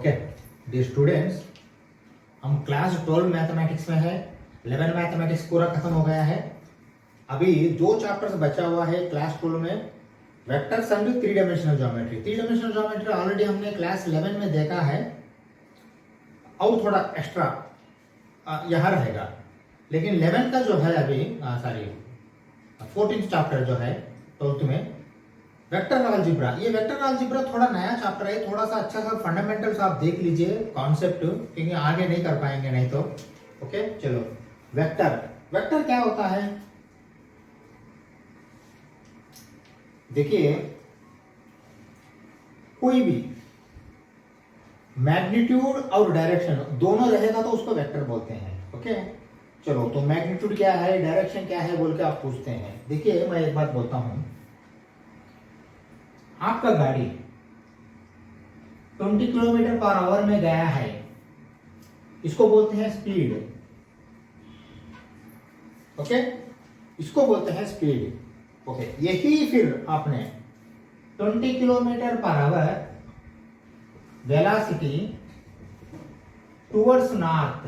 Okay dear students, हम class 12 mathematics में है। 11 मैथमेटिक्स पूरा खत्म हो गया है। अभी दो चैप्टर्स बचा हुआ है क्लास 12 में, vectors and three dimensional geometry. Three dimensional geometry already हमने क्लास 11 में देखा है और थोड़ा एक्स्ट्रा यहाँ रहेगा, लेकिन 11 का जो है अभी 14th चैप्टर जो है 12th में वेक्टर अलजेब्रा। ये वेक्टर अलजेब्रा थोड़ा नया चैप्टर है, थोड़ा सा अच्छा सा फंडामेंटल्स आप देख लीजिए कॉन्सेप्ट, क्योंकि आगे नहीं कर पाएंगे नहीं तो। ओके चलो, वेक्टर वेक्टर क्या होता है देखिए, कोई भी मैग्नीट्यूड और डायरेक्शन दोनों रहेगा तो उसको वेक्टर बोलते हैं। ओके चलो, तो मैग्नीट्यूड क्या है, डायरेक्शन क्या है बोल के आप पूछते हैं। देखिए मैं एक बात बोलता हूं, आपका गाड़ी 20 किलोमीटर पर आवर में गया है, इसको बोलते हैं स्पीड। ओके इसको बोलते हैं स्पीड। ओके यही फिर आपने 20 kilometre per hour velocity towards north,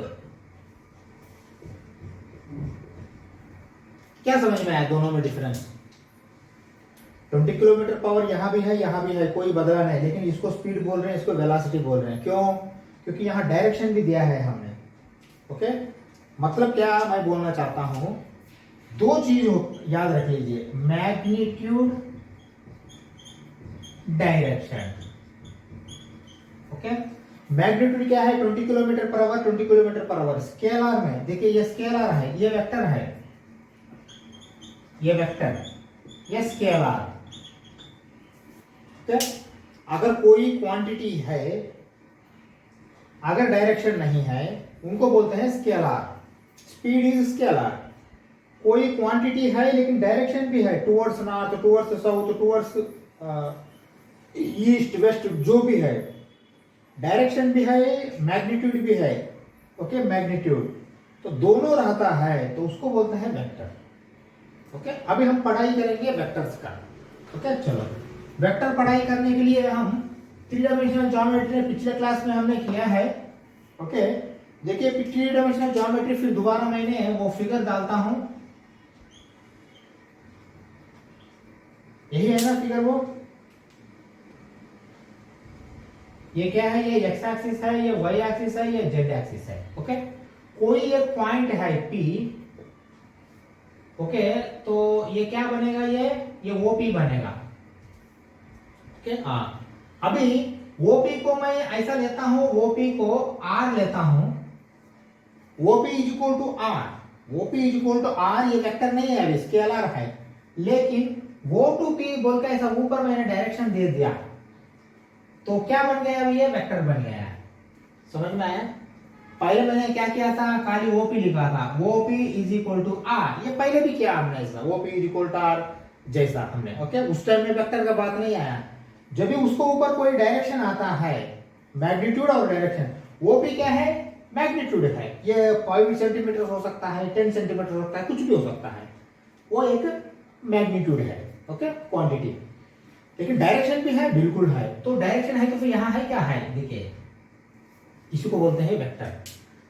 क्या समझ में आया दोनों में डिफरेंस? 20 किलोमीटर पावर यहां भी है यहां भी है, कोई बदला नहीं, लेकिन इसको स्पीड बोल रहे हैं, इसको वेलोसिटी बोल रहे हैं। क्यों? क्योंकि यहां डायरेक्शन भी दिया है हमने। ओके मतलब क्या मैं बोलना चाहता हूं, दो चीज याद रख लीजिए, मैग्नीट्यूड डायरेक्शन। ओके मैग्नीट्यूड क्या है? 20 kilometre per hour, 20 kilometre per hour. Scalar में देखिए, ये स्केलर है, ये वेक्टर है, ये वेक्टर, ये स्केलर। अगर कोई क्वांटिटी है, अगर डायरेक्शन नहीं है, उनको बोलते हैं स्केलर। Speed is scalar. कोई क्वांटिटी है लेकिन डायरेक्शन भी है, towards north, towards south, towards east west, जो भी है, डायरेक्शन भी है, मैग्नीट्यूड भी है। ओके मैग्नीट्यूड तो दोनों रहता है, तो उसको बोलते हैं वेक्टर। ओके अभी हम पढ़ाई करेंगे वेक्टर्स का। ओके चलो, वेक्टर पढ़ाई करने के लिए हम थ्री डायमेंशनल ज्योमेट्री पिछले क्लास में हमने किया है। ओके देखिए, थ्री डायमेंशनल ज्योमेट्री फिर दोबारा मैंने वो फिगर डालता हूं, यही है ना फिगर? वो ये क्या है? ये एक्स एक्सिस है, ये वाई एक्सिस है, ये जेड एक्सिस है। ओके कोई एक पॉइंट है P। ओके तो ये क्या बनेगा? ये OP बनेगा। ओके अभी OP को मैं ऐसा लेता हूं, OP को R लेता हूं, OP is equal to R। OP is equal to R, ये वेक्टर नहीं है, अभी स्केलर है, लेकिन O टू P बोल के ऐसा ऊपर मैंने डायरेक्शन दे दिया, तो क्या बन गया? अभी ये वेक्टर बन गया। समझ में आया? पहले मैंने क्या किया था, खाली OP लिखा था, OP is equal to R। ये पहले भी किया हमने ऐसा, OP is equal to R जैसा हमने। ओके उस टाइम में वेक्टर का बात नहीं आया। जब भी उसको ऊपर कोई डायरेक्शन आता है, मैग्नीट्यूड और डायरेक्शन, OP क्या है? मैग्नीट्यूड है। ये 5 सेंटीमीटर हो सकता है, 10 सेंटीमीटर हो सकता है, कुछ भी हो सकता है, वो एक मैग्नीट्यूड है। ओके क्वांटिटी, लेकिन डायरेक्शन भी है, बिल्कुल है। तो डायरेक्शन है तो फिर यहां है क्या है? देखिए, इसी को बोलते हैं वेक्टर,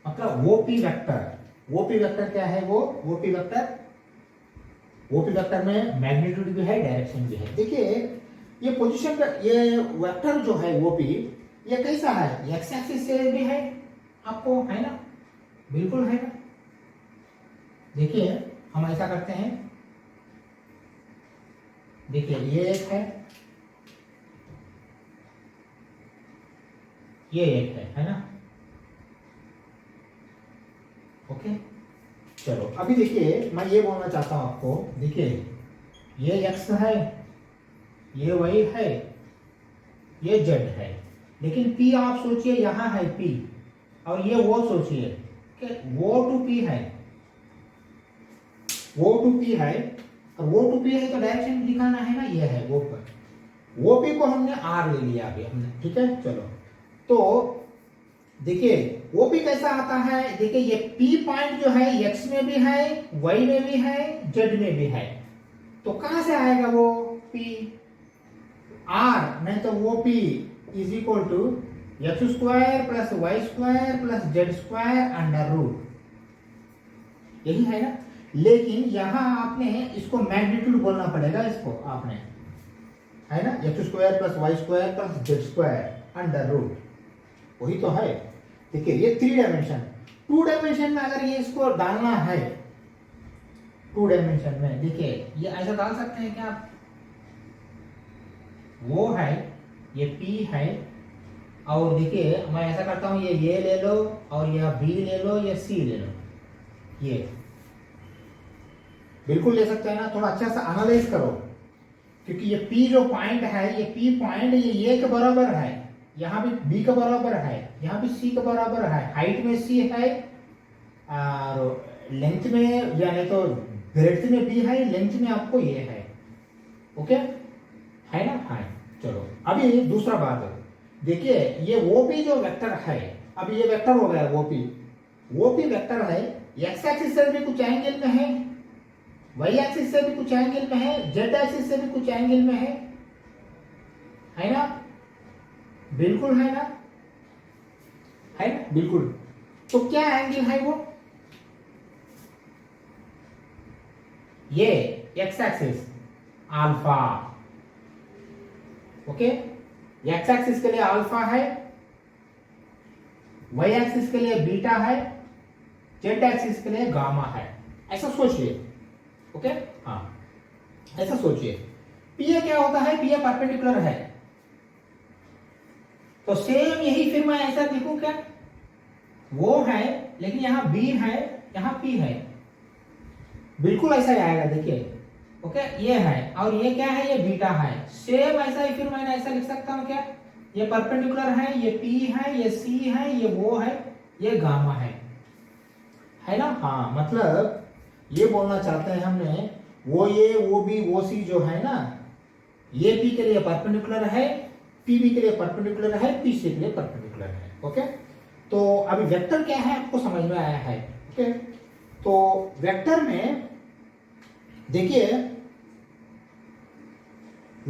मतलब OP वेक्टर। OP वेक्टर क्या है? वो OP वेक्टर में मैग्नीट्यूड भी है, डायरेक्शन भी है। देखिए ये पोजीशन का ये वेक्टर जो है OP, ये कैसा है? एक्स एक्सिस से भी है, आपको है ना? बिल्कुल है ना? देखिए हम ऐसा करते हैं, देखिए ये एक है, ये एक है ना? ओके चलो, अभी देखिए मैं ये बोलना चाहता हूं आपको, देखिए ये x है, ये y है, ये z है, लेकिन P आप सोचिए यहां है P, और ये वो सोचिए कि O टू P है, O टू P है, और O टू P है तो डायरेक्शन दिखाना है ना, ये है वो पर। OP को हमने R ले लिया अभी हमने, ठीक है चलो। तो देखिए OP कैसा आता है? देखिए ये P पॉइंट जो है X में भी है, Y में भी है, Z में भी है, तो कहां से आएगा वो P? R नहीं तो OP is equal to X square plus Y square plus Z square under root, यही है ना। लेकिन यहां आपने इसको मैग्नीट्यूड बोलना पड़ेगा, इसको आपने, है ना, X square plus Y square plus Z square under root, वही तो है। देखिए ये 3 डायमेंशन, 2 डायमेंशन में अगर ये इसको डालना है 2 डायमेंशन में, देखिए ये ऐसा डाल सकते हैं क्या आप, वो है ये P है, और देखिए मैं ऐसा करता हूं, ये ले लो और यह B ले लो, या C ले लो, ये बिल्कुल ले सकते हैं ना। थोड़ा अच्छा सा एनालाइज करो, क्योंकि ये P जो पॉइंट है, ये P पॉइंट ये A के बराबर है, यहाँ भी B के बराबर है, यहाँ भी C के बराबर है, हाइट में C है और लेंथ में, यानी तो ब्रेड्थ में B है, लेंथ में आपको ये है, ओके है ना। हाँ चलो अभी दूसरा बात, देखिए ये OP जो वेक्टर है, अब ये वेक्टर हो गया OP वेक्टर है, एक्स एक्सिस से भी कुछ एंगल में है, वाई एक्सिस से भी कुछ एंगल में है, जेड एक्सिस से भी कुछ एंगल में है ना, बिल्कुल है ना, है ना, बिल्कुल। तो क्या एंगल है वो, ये x axis alpha, okay, x axis के लिए अल्फा है, वाई एक्सिस के लिए बीटा है, जेड एक्सिस के लिए गामा है, ऐसा सोचिए, ओके हाँ ऐसा सोचिए। पी क्या होता है, पी परपेंडिकुलर है, तो सेम यही फिर मैं ऐसा लिखूं क्या, वो है लेकिन यहां बी है, यहां पी है, बिल्कुल ऐसा ही आएगा। देखिए ओके ये है और ये क्या है, ये बीटा है, सेम ऐसा ही फिर मैंने ऐसा लिख सकता हूं क्या, ये परपेंडिकुलर है, ये पी है, ये सी है, ये वो है, ये गामा है ना। हाँ मतलब ये बोलना चाहते हैं हमने, वो ये वो बी वो सी जो है ना, ये पी के लिए परपेंडिकुलर है, पी बी के लिए परपेंडिकुलर है, पी सी के लिए परपेंडिकुलर है, ओके। तो अभी वेक्टर क्या है आपको समझ में आया है, ओके। तो वेक्टर में देखिए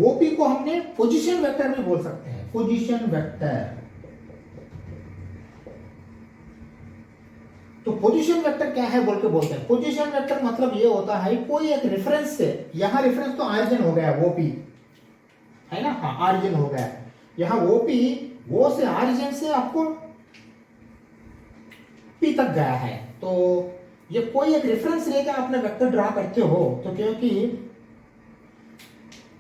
ओपी को हमने पोजीशन वेक्टर भी बोल सकते हैं, पोजीशन वेक्टर। तो पोजीशन वेक्टर क्या है बोल के बोलते हैं, पोजीशन वेक्टर मतलब ये होता है कोई एक रेफरेंस से, यहां रेफरेंस तो ऑरिजिन हो गया ओपी है ना, हाँ ऑरिजिन हो गया, यहां ओपी वो से ऑरिजिन से आपको पी तक गया है, तो ये कोई एक रेफरेंस लेकर आपने वेक्टर ड्रा करते हो, तो क्योंकि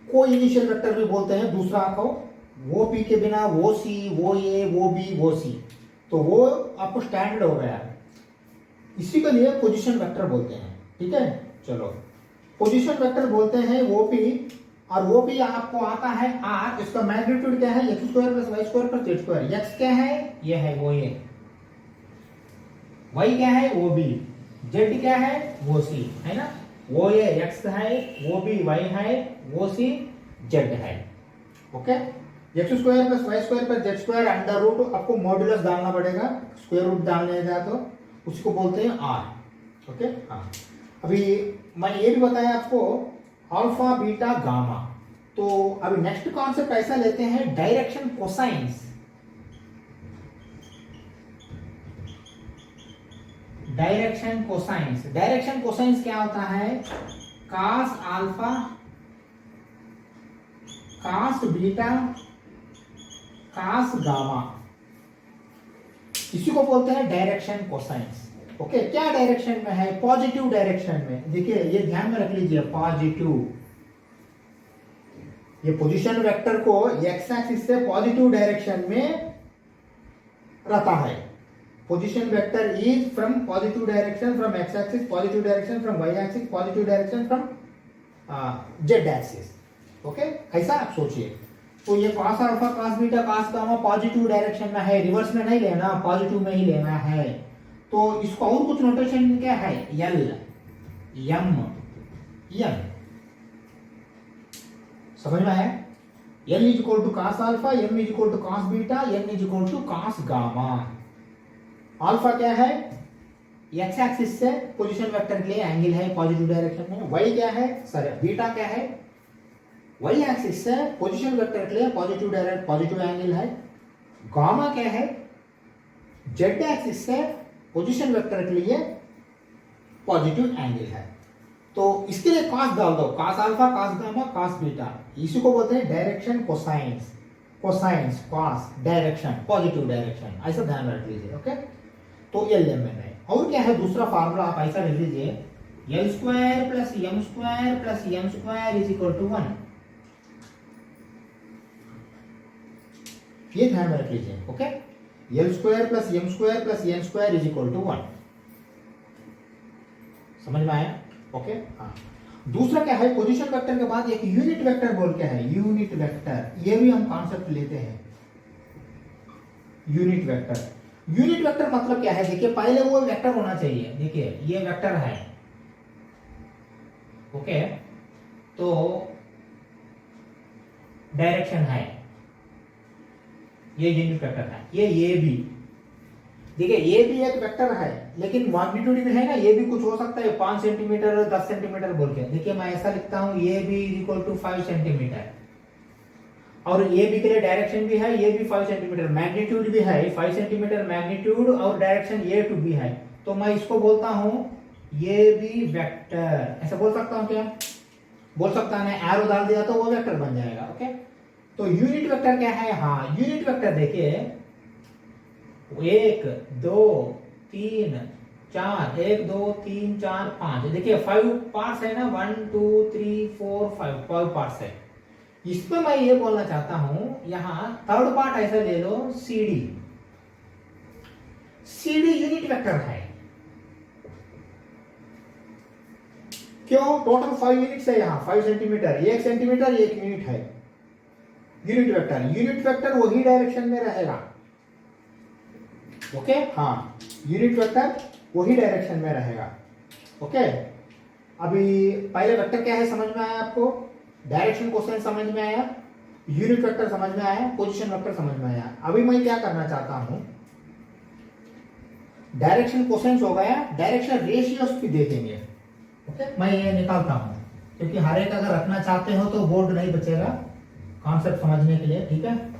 को इनिशियल वेक्टर भी बोलते हैं, दूसरा को वो पी के बिना वो सी वो ए वो बी वो सी, तो वो आपको स्टैंडर्ड हो गया, इसी के लिए पोजीशन वेक्टर बोलते हैं, ठीक है। चलो पोजीशन वेक्टर बोलते हैं ओपी, और ओपी आपको आता है आर, इसका मैग्नीट्यूड क्या है, X square plus Y square plus Z square, X क्या है ये है वो ये, वाई क्या है वो बी, जेड क्या है वो सी, है ना, वो ये एक्स है, वो भी वाई है, वो सी जेड है, okay. X square plus Y square plus Z square under root, आपको मॉड्यूलस डालना पड़ेगा, स्क्वायर रूट डालने जा तो उसको बोलते हैं आर, ओके हाँ। अभी मैं ये भी बताया आपको अल्फा बीटा गामा, तो अभी नेक्स्ट कॉन्सेप्ट ऐसा लेते हैं direction cosines. Direction cosines, direction cosines क्या होता है, कास अल्फा कास बीटा कास गामा, इसी को बोलते हैं डायरेक्शन कोसाइंस, ओके। क्या डायरेक्शन में है, पॉजिटिव डायरेक्शन में, देखिए ये ध्यान में रख लीजिए पॉजिटिव, ये पोजीशन वेक्टर को एक्स एक्सिस से पॉजिटिव डायरेक्शन में रहता है, position vector is from positive direction from x axis, positive direction from y axis, positive direction from z axis, okay ऐसा आप सोचिए। तो ये cos alpha cos beta cos gamma positive direction में है, रिवर्स में नहीं लेना, पॉजिटिव में ही लेना है, तो इसको और कुछ नोटेशन क्या है, एल एम एन, समझ में आया, L is equal to cos alpha, M is equal to cos beta, N is equal to cos gamma. Alpha क्या है, एक्स एक्सिस से पोजीशन वेक्टर के लिए एंगल है पॉजिटिव डायरेक्शन में, वाई क्या है सॉरी बीटा क्या है, वाई एक्सिस से पोजीशन वेक्टर के लिए पॉजिटिव एंगल है, गामा क्या है, जेड एक्सिस से पोजीशन वेक्टर के लिए पॉजिटिव एंगल है। तो इसके लिए कॉस डाल दो, cos alpha, cos gamma, cos beta, इसी को बोलते हैं direction cosines. Cosines, cos, direction, positive direction, ऐसा ध्यान रख लीजिए। ओके, तो एल एम एन है। और क्या है दूसरा फार्मूला, आप ऐसा लिख लीजिए, L square plus M square is equal to 1। ये ध्यान में रख लीजिए। Okay, L square plus M square is equal to 1। समझ में आया? ओके, हाँ। दूसरा क्या है, पोजीशन वेक्टर के बाद एक यूनिट वेक्टर बोल के है, यूनिट वेक्टर। ये भी हम कॉन्सेप्ट लेते हैं, यूनिट वेक्टर। यूनिट वेक्टर मतलब क्या है, देखिए पहले वो वेक्टर होना चाहिए। देखिए ये वेक्टर है, ओके, तो डायरेक्शन है, ये यूनिट वेक्टर है। ये भी देखिए, ये भी एक वेक्टर है, लेकिन मैग्नीट्यूड भी है ना, ये भी कुछ हो सकता है 5 सेंटीमीटर 10 सेंटीमीटर बोल के। देखिए मैं ऐसा लिखता हूं, ये भी इक्वल टू 5 सेंटीमीटर, और ये भी के लिए डायरेक्शन भी है, ये भी 5 सेंटीमीटर, मैग्नीट्यूड भी है 5 सेंटीमीटर मैग्नीट्यूड, और डायरेक्शन ये टू भी है। तो मैं इसको बोलता हूं ये भी वेक्टर, ऐसा बोल सकता हूं क्या? बोल सकता है ना, एरो डाल दिया तो वो वेक्टर बन जाएगा। ओके, तो यूनिट वेक्टर क्या है? हाँ, यूनिट वेक्टर देखिए 1 2 3 4, 1 2 3 4 5, देखिए 5 पार्ट्स है ना, 1 2 3 4 5 पार्ट्स है। इसमें मैं ये बोलना चाहता हूं, यहां थर्ड पार्ट ऐसा ले लो, CD। CD यूनिट वेक्टर है, क्यों? टोटल 5 यूनिट्स है यहाँ, 5 सेंटीमीटर, 1 सेंटीमीटर 1 यूनिट है यूनिट वेक्टर। यूनिट वेक्टर वही डायरेक्शन में रहेगा। ओके, हाँ, यूनिट वेक्टर वही डायरेक्शन में रहेगा। ओके, अभी पहले वेक्टर क्या है समझ में आया आपको? डायरेक्शन कोसाइन समझ में आया, यूनिट वेक्टर समझ में आया, पोजीशन वेक्टर समझ में आया। अभी मैं क्या करना चाहता हूं, डायरेक्शन कोसाइन हो गया, डायरेक्शन रेशियोस भी देखेंगे। ओके, मैं ये निकालता हूं, क्योंकि हर एक अगर रखना चाहते हो तो बोर्ड नहीं बचेगा कॉन्सेप्ट समझने के लिए। ठीक है,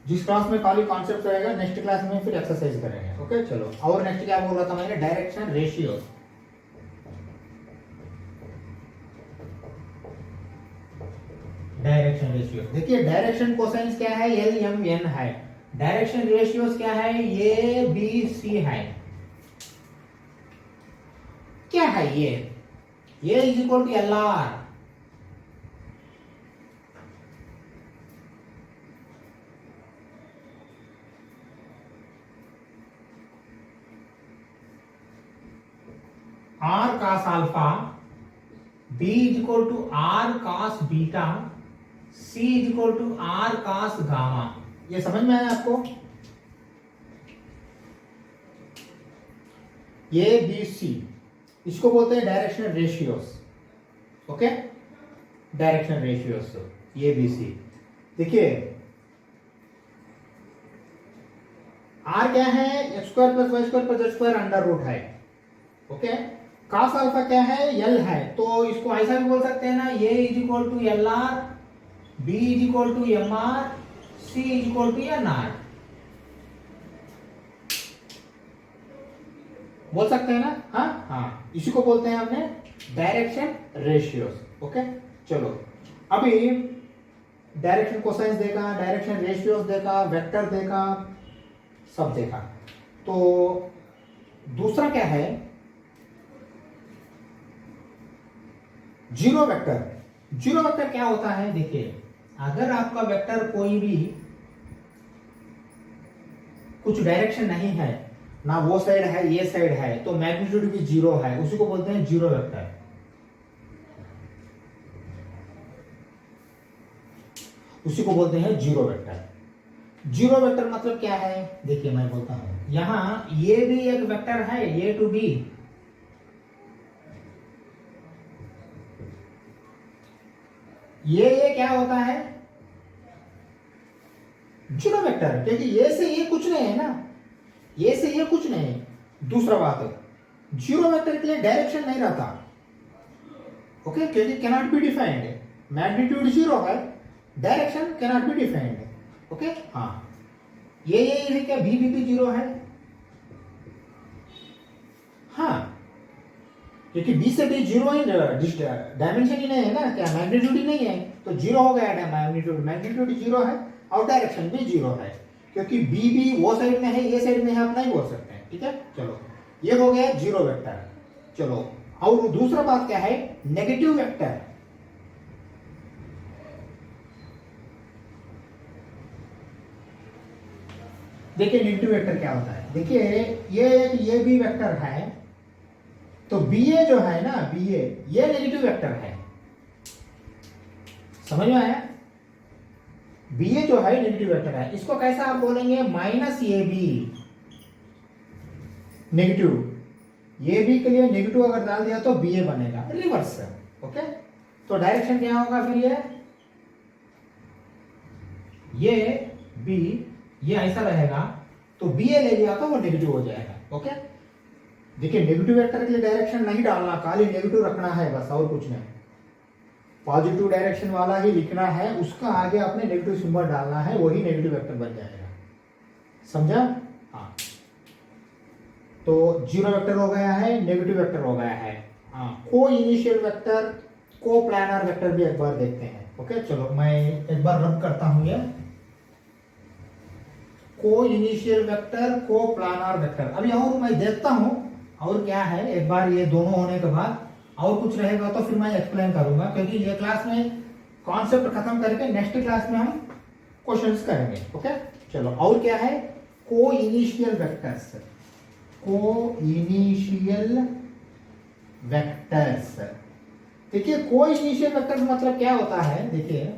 जिस क्लास में खाली कॉन्सेप्ट रहेगा, नेक्स्ट क्लास में फिर एक्सरसाइज करेंगे। ओके, चलो, और नेक्स्ट क्या बोल रहा था मैंने? Direction ratio. डायरेक्शन रेशियो देखिए, डायरेक्शन कोसाइंस क्या है? LMN है। डायरेक्शन रेशियोस क्या है? ABC है। क्या है ये is equal to LR। R cos alpha, B is equal to R cos beta, C is equal to R cos gamma. ये समझ में आया आपको? ABC, इसको बोलते हैं direction ratios. Okay, direction ratios, ABC। देखिए R क्या है? x square plus Y square plus Z square under root है। ओके, cos अल्फा क्या है? L है, तो इसको ऐसा भी बोल सकते हैं ना, A is equal to LR, B is equal to MR, C is equal to NR। बोल सकते हैं ना? हाँ, इसी को बोलते हैं हमने डायरेक्शन रेशियोस। ओके, चलो, अभी डायरेक्शन कोसाइंस देखा, डायरेक्शन रेशियोस देखा, वेक्टर देखा, सब देखा। तो दूसरा क्या है? Zero vector. जीरो वेक्टर क्या होता है? देखिए, अगर आपका वेक्टर कोई भी कुछ डायरेक्शन नहीं है ना, वो साइड है ये साइड है, तो मैग्नीट्यूड भी जीरो है, उसी को बोलते हैं जीरो वेक्टर। उसी को बोलते हैं जीरो वेक्टर। जीरो वेक्टर मतलब क्या है? देखिए मैं बोलता हूं, यहां ये भी एक वेक्टर है, A to B। ये क्या होता है? जीरो वेक्टर, क्योंकि ये से ये कुछ नहीं है ना, ये से ये कुछ नहीं है। दूसरा बात, जीरो वेक्टर के लिए डायरेक्शन नहीं रहता। ओके, क्योंकि cannot be defined. Magnitude zero है, direction cannot be defined. Okay, हाँ, ये है क्या, बी भी 0 है? हाँ, क्योंकि बी से डी 0 ही, डायमेंशन ही नहीं है ना, क्या मैग्नीट्यूड ही नहीं है, तो 0 हो गया मैग्नीट्यूड, मैग्नीट्यूड 0 है और डायरेक्शन भी 0 है, क्योंकि बी भी वो साइड में है, ये साइड में है, आप नहीं बोल सकते हैं, ठीक है। चलो ये हो गया 0 वेक्टर। चलो और दूसरा बात क्या है, नेगेटिव वेक्टर। देखिए नेगेटिव वेक्टर क्या होता है, देखिए ये भी वेक्टर है, तो बी ए जो है ना, बी ए ये नेगेटिव वेक्टर है, समझ में आया? बी ए जो है नेगेटिव वेक्टर है, इसको कैसा आप बोलेंगे, माइनस ए बी, नेगेटिव, ये बी के लिए नेगेटिव अगर डाल दिया तो बी ए बनेगा, रिवर्स। ओके, तो डायरेक्शन क्या होगा फिर, ये बी, ये ऐसा रहेगा, तो बी ए ले लिया तो वो नेगेटिव हो जाएगा। ओके, देखिए नेगेटिव वेक्टर के लिए डायरेक्शन नहीं डालना, खाली नेगेटिव रखना है बस, और कुछ नहीं। पॉजिटिव डायरेक्शन वाला ही लिखना है, उसका आगे आपने नेगेटिव सिंबल डालना है, वही नेगेटिव वेक्टर बन जाएगा, समझा? हाँ, तो 0 वेक्टर हो गया है, नेगेटिव वेक्टर हो गया है। हाँ, को इनिशियल वेक्टर, को प्लानर वेक्टर भी एक बार देखते हैं। ओके, चलो मैं एक बार रब करता हूं ये, को इनिशियल वेक्टर, को प्लानर वेक्टर। अभी और मैं देखता हूं और क्या है, एक बार ये दोनों होने के बाद और कुछ रहेगा तो फिर मैं एक्सप्लेन करूंगा, क्योंकि ये क्लास में कॉन्सेप्ट खत्म करके नेक्स्ट क्लास में हम क्वेश्चंस करेंगे। ओके, चलो और क्या है, को इनिशियल वेक्टर्स, को इनिशियल वेक्टर्स। देखिए को इनिशियल वेक्टर्स मतलब क्या होता है, देखिए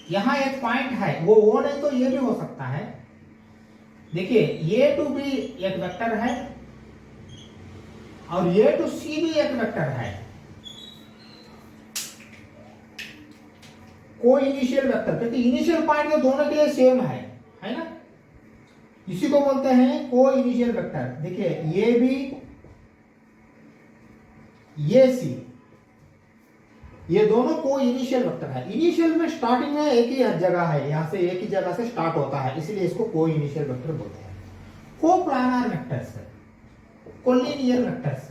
यहां एक पॉइंट है, वो नहीं तो ये भी हो सकता है। देखिए ये टू भी एक वेक्टर है और ये टू सी भी एक वेक्टर है, को इनिशियल वेक्टर, क्योंकि इनिशियल पॉइंट तो दोनों के लिए सेम है ना, इसी को बोलते हैं को इनिशियल वेक्टर। देखिए ये भी, ये सी, ये दोनों को इनिशियल वेक्टर है। इनिशियल में स्टार्टिंग में एक ही जगह है, यहां से एक ही जगह से स्टार्ट होता है, इसलिए इसको को इनिशियल वेक्टर बोलते हैं। Coplanar vectors, collinear vectors,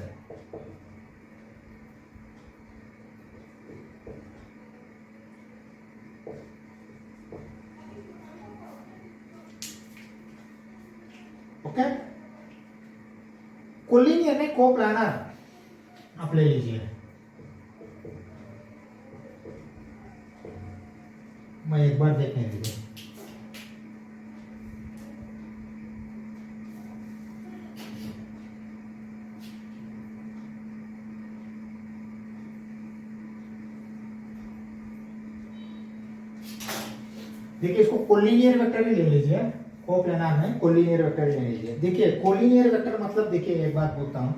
okay, collinear में को प्लानर आप ले लीजिए, मैं एक बार देखने दीजिए। देखिए इसको कोलिनियर वेक्टर ही ले लीजिए, को प्लानर में कोलिनियर वेक्टर ही ले लीजिए। देखिए कोलिनियर वेक्टर मतलब, देखिए एक बात बोलता हूं,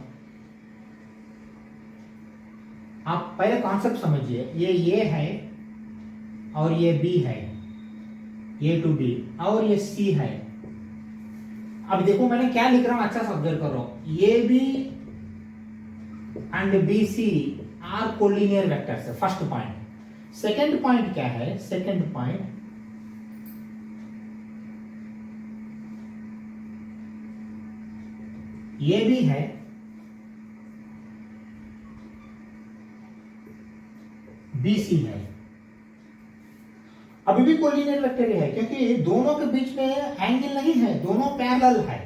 आप पहले कॉन्सेप्ट समझिए, ये है और ये बी है, ए टू बी, और ये सी है। अब देखो मैंने क्या लिख रहा हूं, अच्छा से ऑब्जर्व करो, A B and B C are collinear vectors, first point. Second point क्या है, सेकंड पॉइंट ये भी है, बी सी है, अभी भी कोलिनियर वेक्टर है, क्योंकि दोनों के बीच में एंगल नहीं है, दोनों पैरेलल है,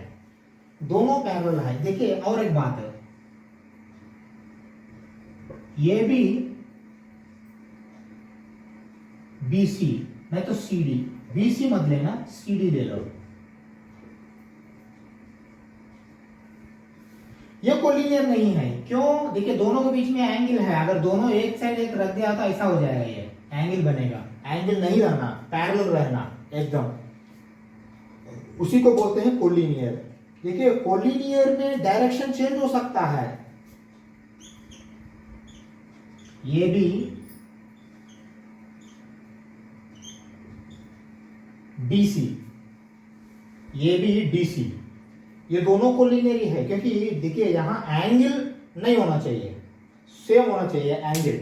दोनों पैरेलल है। देखिए और एक बात है, ये भी बी सी, नहीं तो सी डी, बी सी मत लेना, सी डी ले लो, ये कोलिनियर नहीं है। क्यों? देखिए दोनों के बीच में एंगल है, अगर दोनों एक साइड एक रख दिया तो ऐसा हो जाएगा, ये एंगल बनेगा, एंगल नहीं रहना, पैरेलल रहना एकदम, उसी को बोलते हैं कोलिनियर। देखिए कोलिनियर में डायरेक्शन चेंज हो सकता है, ये भी डीसी, ये भी डीसी, ये दोनों कोलिनियर ही है, क्योंकि देखिए यहां एंगल नहीं होना चाहिए, सेम होना चाहिए, एंगल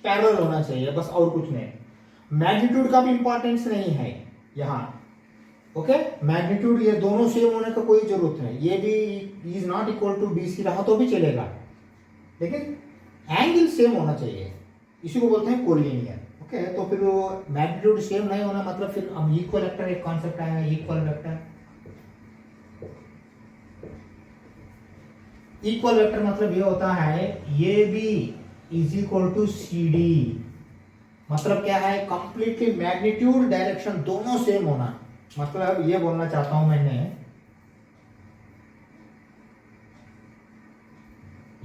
पैरेलल होना चाहिए, बस और कुछ नहीं। मैग्नीट्यूड का भी इंपॉर्टेंस नहीं है यहां, ओके, मैग्नीट्यूड ये दोनों सेम होने का कोई जरूरत नहीं, ये भी is not equal to BC रहा तो भी चलेगा, लेकिन एंगल सेम होना चाहिए, इसी को बोलते हैं कोलिनियर। ओके, तो फिर वो मैग्नीट्यूड सेम नहीं होना मतलब फिर हम इक्वल वेक्टर, एक कॉन्सेप्ट आया इक्वल वेक्टर। इक्वल वेक्टर मतलब ये होता है ये भी इज इक्वल टू CD, मतलब क्या है, कंप्लीटली मैग्नीट्यूड डायरेक्शन दोनों सेम होना, मतलब ये बोलना चाहता हूं मैंने,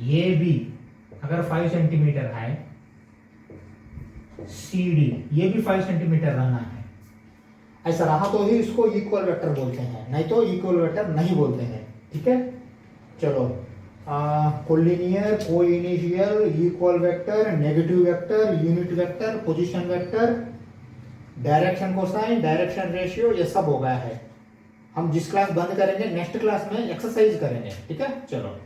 ये भी अगर 5 सेंटीमीटर है, CD ये भी 5 सेंटीमीटर रहना है, ऐसा रहा तो ही इसको इक्वल वेक्टर बोलते हैं, नहीं तो इक्वल वेक्टर नहीं बोलते हैं। ठीक है, चलो collinear, coinitial, equal vector, negative vector, unit vector, position vector, direction cosine, direction ratio, ये सब हो गया है। हम जिस क्लास बंद करेंगे नेक्स्ट क्लास में एक्सरसाइज करेंगे। ठीक है, चलो।